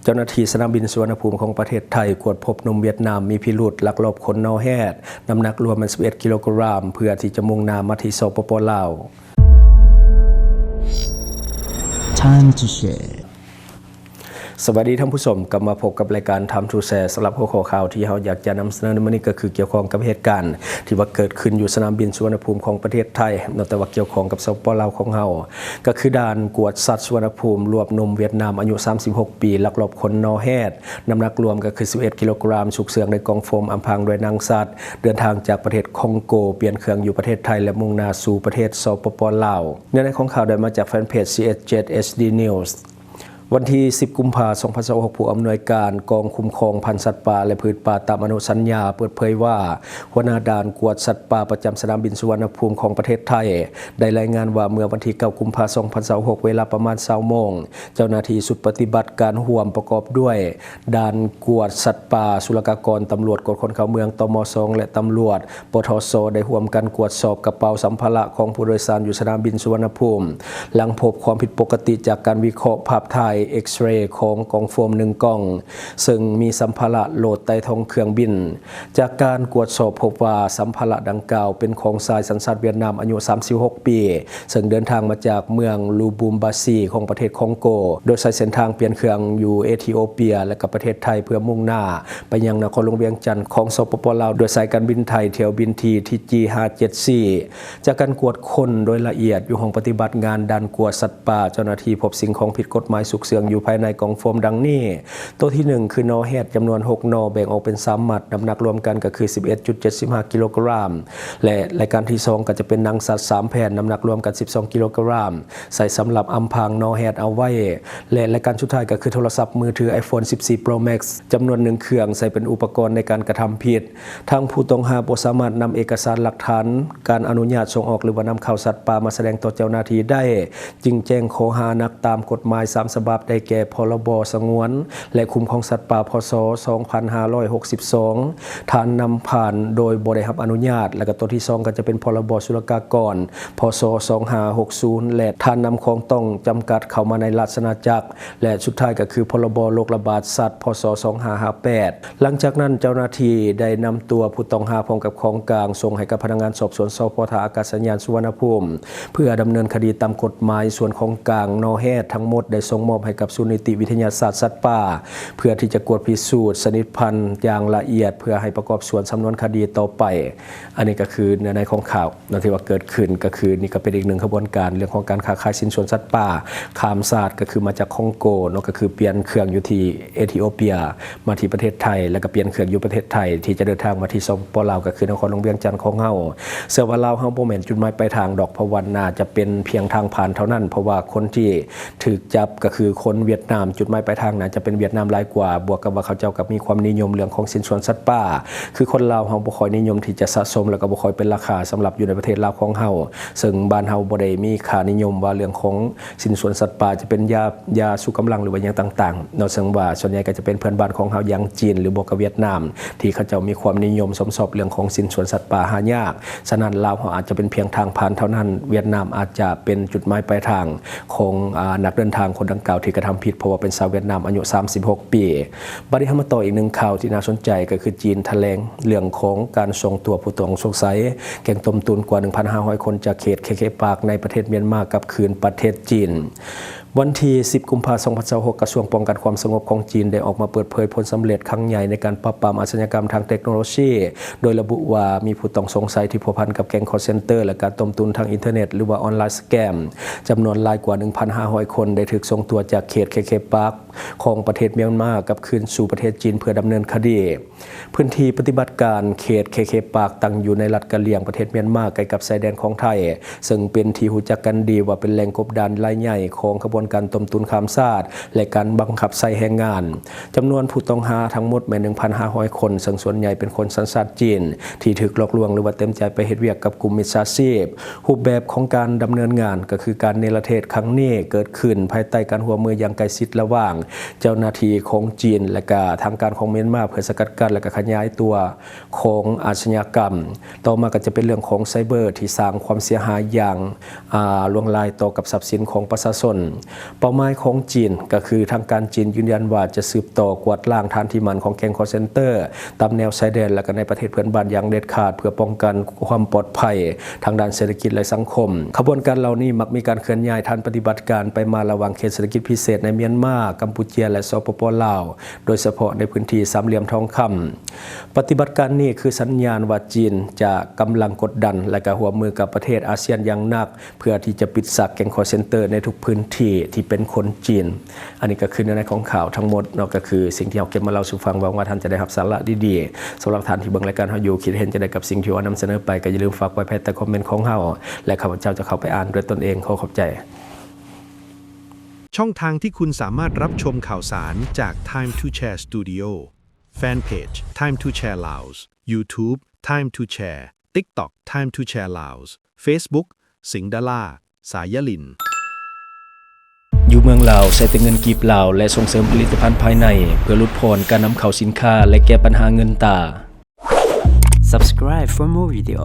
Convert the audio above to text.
เจ้าหน้าที่สนามบินสุวรรณภูมิของประเทศไทยกวดพบหนุ่มเวียดนามมีพิรุธลักลอบขนนอแฮดน้ำหนักรวม11 กิโลกรัมเพื่อที่จะมุ่งหน้ามาที่สปป.ลาว Time to shareสวัสดีท่านผู้ชมกลับมาพบกับรายการTime to Shareสำหรับหัวข้อข่าวที่เราอยากจะนำเสนอในวันนี้ก็คือเกี่ยวข้องกับเหตุการณ์ที่ว่าเกิดขึ้นอยู่สนามบินสุวรรณภูมิของประเทศไทยนอกจากว่าเกี่ยวข้องกับสปป.ลาวของเราก็คือด่านกวดสัตว์สุวรรณภูมิรวบหนุ่มเวียดนามอายุ36 ปีลักลอบขนนอแฮดน้ำหนักรวมก็คือ11 กิโลกรัมสุกเสืองในกล่องโฟมอำพรางโดยนางสัตว์เดินทางจากประเทศคองโกเปลี่ยนเครื่องอยู่ประเทศไทยและมุ่งหน้าสู่ประเทศสปป.ลาวเนื้อในของข่าวได้มาจากแฟนเพจ CS7 HD Newsวันที่ 10 กุมภาพันธ์ 2026 ผู้อำนวยการกองคุ้มครองพันธุ์สัตว์ป่าและพืชป่าตามอนุสัญญาเปิดเผยว่าหัวหน้าด่านกวดสัตว์ป่าประจำสนามบินสุวรรณภูมิของประเทศไทยได้รายงานว่าเมื่อวันที่ 9 กุมภาพันธ์ 2026 เวลาประมาณ 20 โมงเจ้าหน้าที่ชุดปฏิบัติการร่วมประกอบด้วยด่านกวดสัตว์ป่าศุลกากรตำรวจกฎคนเข้าเมืองตม. 2และตำรวจปทศได้ร่วมกันกวดสอบกระเป๋าสัมภาระของผู้โดยสารอยู่สนามบินสุวรรณภูมิหลังพบความผิดปกติจากการวิเคราะห์ภาพถ่ายเอ็กซเรย์ของกล่องโฟม1 กล่องซึ่งมีสัมภาระโหลดใต้ท้องเครื่องบินจากการกวดสอบพบว่าสัมภาระดังกล่าวเป็นของชายสัญชาติเวียดนามอายุ36 ปีซึ่งเดินทางมาจากเมืองลูบูมบาซีของประเทศคองโกโดยใช้เส้นทางเปลี่ยนเครื่องอยู่เอธิโอเปียและกับประเทศไทยเพื่อมุ่งหน้าไปยังนครหลวงเวียงจันทร์ของสปป.ลาวโดยสายการบินไทยเที่ยวบินทีG574จากการกวดค้นโดยละเอียดอยู่ห้องปฏิบัติงานด่านกวดสัตว์ป่าเจ้าหน้าที่พบสิ่งของผิดกฎหมายสุกเสืองอยู่ภายในกล่องโฟมดังนี้ตัวที่1คือนอแฮดจำนวน6 นอแบ่งออกเป็น3 หมัดน้ำหนักรวมกันก็คือ 11.75 กิโลกรัมและรายการที่2ก็จะเป็นหนังสัตว์3 แผ่นน้ำหนักรวมกัน12 กิโลกรัมใส่สำหรับอำพรางนอแฮดเอาไว้และรายการสุดท้ายก็คือโทรศัพท์มือถือ iPhone 14 Pro Max จำนวน1 เครื่องใส่เป็นอุปกรณ์ในการกระทำผิดทางผู้ต้องหาบ่สามารถนำเอกสารหลักฐานการอนุญาตส่งออกหรือว่านำเข้าสัตว์ป่ามาแสดงต่อเจ้าหน้าที่ได้จึงแจ้งข้อหานักตามกฎหมาย3 ฉบับได้แก่พรบสงวนและคุ้มครองสัตว์ป่าพ.ศ. 2562ฐานนำผ่านโดยบ่ได้รับอนุญาตและก็ตัวที่2ก็จะเป็นพรบศุลกากรพ.ศ. 2560และฐานนำของต้องจำกัดเข้ามาในราชอาณาจักรและสุดท้ายก็คือพรบโรคระบาดสัตว์พ.ศ. 2558หลังจากนั้นเจ้าหน้าที่ได้นำตัวผู้ต้องหาพร้อมกับของกลางส่งให้กับพนักงานสอบสวนสพ.ท่าอากาศยานสุวรรณภูมิเพื่อดำเนินคดีตามกฎหมายส่วนของกลางนอแฮดทั้งหมดได้ส่งมอบให้กับศูนย์นิติวิทยาศาสตร์สัตว์ป่าเพื่อที่จะกวดพิสูจน์ชนิดพันธุ์อย่างละเอียดเพื่อให้ประกอบส่วนสำนวนคดีต่อไปอันนี้ก็คือในของข่าวที่ว่าเกิดขึ้นก็คือนี่ก็เป็นอีกหนึ่งขบวนการเรื่องของการค้าขายชิ้นส่วนสัตว์ป่าข้ามชาติก็คือมาจากคองโกก็คือเปลี่ยนเครื่องอยู่ที่เอธิโอเปียมาที่ประเทศไทยแล้วก็เปลี่ยนเครื่องอยู่ประเทศไทยที่จะเดินทางมาที่สปป.ลาวก็คือนครหลวงเวียงจันทร์ของเฮาเชื่อว่าลาวเฮาบ่แม่นจุดหมายปลายทางดอกเพราะว่าน่าจะเป็นเพียงทางผ่านเท่านั้นเพราะว่าคนที่ถูกจับก็คือคนเวียดนามจุดหมายปลายทางน่าจะเป็นเวียดนามหลายกว่าบวกกับว่าเขาเจ้ากับมีความนิยมเรื่องของสินส่วนสัตว์ป่าคือคนลาวเฮาบ่ค่อยนิยมที่จะสะสมแล้วก็บ่ค่อยเป็นราคาสำหรับอยู่ในประเทศลาวของเฮาซึ่งบ้านเฮาบ่ได้มีค่านิยมว่าเรื่องของสินส่วนสัตว์ป่าจะเป็นยาสู้กำลังหรือว่าอย่างต่างๆนอกจากว่าส่วนใหญ่ก็จะเป็นเพื่อนบ้านของเฮาอย่างจีนหรือบ่ก็เวียดนามที่เขาเจ้ามีความนิยมสมทบเรื่องของสินส่วนสัตว์ป่าหายากฉะนั้นลาวเฮาอาจจะเป็นเพียงทางผ่านเท่านั้นเวียดนามอาจจะเป็นจุดหมายปลายทางของนักเดินทางคนดังกล่าวที่กระทำผิดเพราะว่าเป็นชาวเวียดนามอายุ36 ปีบัดนี้มาต่ออีกหนึ่งข่าวที่น่าสนใจก็คือจีนแถลงเรื่องของการส่งตัวผู้ต้องสงสัยแก๊งต้มตุนกว่า 1,500 คนจากเขตเคปากในประเทศเมียนมากลับคืนประเทศจีนวันที่ 10 กุมภาพันธ์ 2026 กระทรวงป้องกันความสงบของจีนได้ออกมาเปิดเผยผลสำเร็จครั้งใหญ่ในการปราบปรามอาชญากรรมทางเทคโนโลยีโดยระบุว่ามีผู้ต้องสงสัยที่พัวพันกับแก๊งคอลเซ็นเตอร์และการต้มตุนทางอินเทอร์เน็ตหรือว่าออนไลน์สแกมจำนวนรายกว่า 1,500 คนได้ถูกส่งตัวจากเขตเคปากของประเทศเมียนมากลับคืนสู่ประเทศจีนเพื่อดำเนินคดีพื้นที่ปฏิบัติการเขตเคปากตั้งอยู่ในรัฐกะเหรี่ยงประเทศเมียนมาใกล้กับชายแดนของไทยซึ่งเป็นที่รู้จักกันดีว่าเป็นแหล่งกบดานรายใหญ่ของขบวนการต้มตุนข้ามชาติและการบังคับใช้แรงงานจำนวนผู้ต้องหาทั้งหมดแม่ 1,500 คนซึ่งส่วนใหญ่เป็นคนสัญชาติจีนที่ถูกหลอกลวงหรือว่าเต็มใจไปเฮ็ดเวียกกับกลุ่มมิจฉาชีพรูปแบบของการดำเนินงานก็คือการเนรเทศครั้งนี้เกิดขึ้นภายใต้การร่วมมืออย่างใกล้ชิดระหว่างเจ้าหน้าที่ของจีนและก็ทางการของเมียนมาเพื่อสกัดกั้นและก็ขยายตัวของอาชญากรรมต่อมาก็จะเป็นเรื่องของไซเบอร์ที่สร้างความเสียหายอย่างล่วงลายต่อกับทรัพย์สินของประชาชน เป้าหมายของจีนก็คือทางการจีนยืนยันว่าจะสืบต่อกวาดล้างฐานที่มั่นของแก๊งคอลเซ็นเตอร์ตามแนวชายแดนและก็ในประเทศเพื่อนบ้านอย่างเด็ดขาดเพื่อป้องกันความปลอดภัยทางด้านเศรษฐกิจและสังคมขบวนการเหล่านี้มักมีการเคลื่อนย้ายฐานปฏิบัติการไปมาระหว่างเขตเศรษฐกิจพิเศษในเมียนมากัมพูชาและสปป.ลาวโดยเฉพาะในพื้นที่สามเหลี่ยมทองคำปฏิบัติการนี้คือสัญญาณว่าจีนจะกำลังกดดันและก็ร่วมมือกับประเทศอาเซียนอย่างหนักเพื่อที่จะปิดฉากแก๊งคอลเซ็นเตอร์ในทุกพื้นที่ที่เป็นคนจีนอันนี้ก็คือเนื้อในของข่าวทั้งหมดเนาะก็คือสิ่งที่เราเก็บมาเล่าสู่ฟังหวังว่าท่านจะได้รับสาระดีๆสำหรับท่านที่เบิ่งรายการเฮาอยู่คิดเห็นจะได้กับสิ่งที่ว่านำเสนอไปก็อย่าลืมฝากไว้ภายใต้คอมเมนต์ของเฮาและข้าพเจ้าจะเข้าไปอ่านด้วยตนเองขอขอบใจช่องทางที่คุณสามารถรับชมข่าวสารจาก Time to Share Studio Fanpage Time to Share Laos YouTube Time to Share TikTok Time to Share Laos Facebook สิงห์ดาราสายลินอยู่เมืองลาวใช้แต่เงินกีบลาวและส่งเสริมผลิตภัณฑ์ภายในเพื่อลดผ่อนการนำเข้าสินค้าและแก้ปัญหาเงินตรา Subscribe for more video.